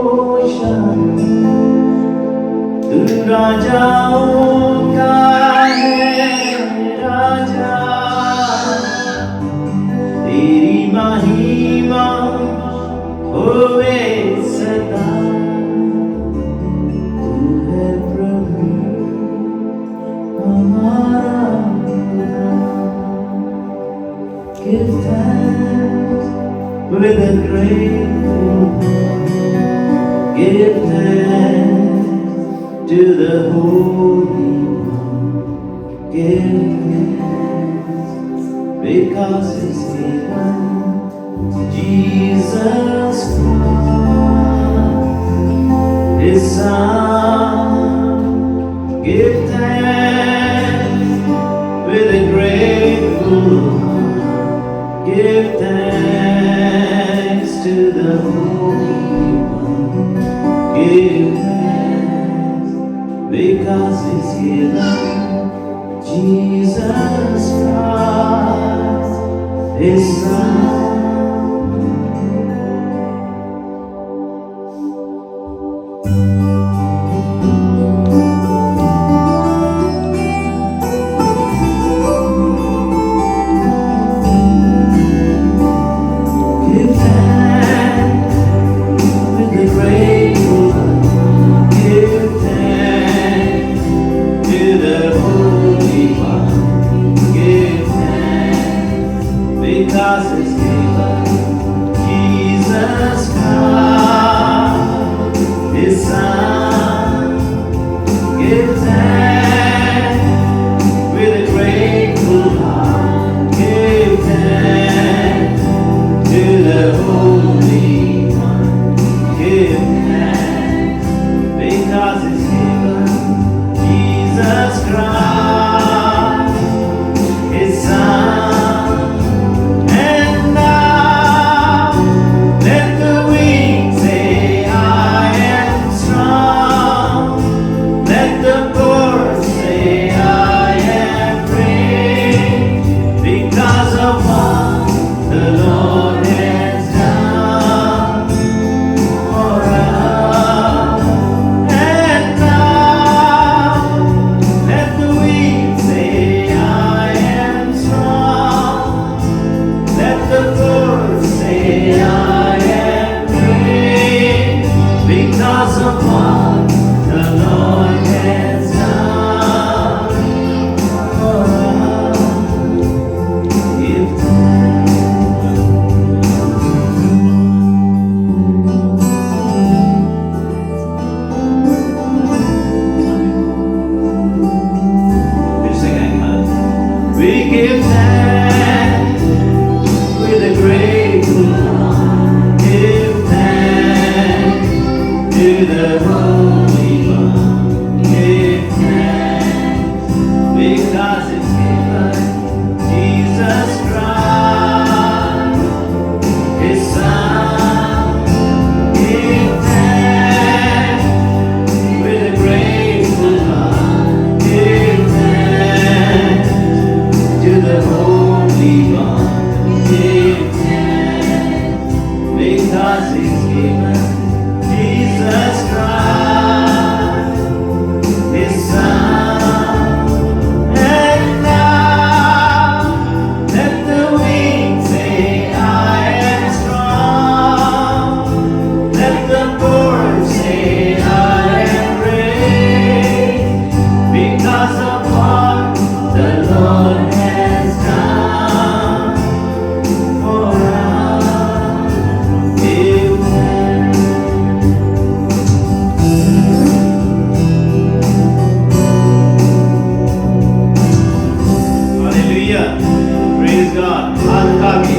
ocean, तू राजाओं का है राजा, तेरी महिमा होवे सदा, तू है प्रभु हमारा खुदा। Give thanks with a grateful heart. Give thanks to the Holy One. Give thanks because He's given Jesus Christ, His Son. Give thanks with a grateful heart. Give thanks to the Holy One. Give thanks because He's given Jesus Christ, His Son. Give thanks with a grateful heart. Give thanks to the Holy One. Give thanks because He's given Jesus Christ, His Son. Give thanks with a grateful heart. Give thanks to the Holy One. Give thanks because He's given Jesus Christ, His Son. And now let the weak say, I am strong. Let the poor say, I am free, because of what the Lord has done for us. And now let the weak say, I am strong. Let the poor say, I am free, because of what the Lord has done for us. Give thanks. We give thanks with a grateful heart. Give thanks to the Holy One. Give thanks because it's given Jesus Christ, His Son. Give thanks with a grateful heart. Give thanks to the Holy One. Give thanks because He's given Jesus Christ, His Son. And now let the weak say, I am strong. Let the poor say, I am rich, because of what the Lord has done for us. Give thanks. Hallelujah. Praise God. हाथ उठा के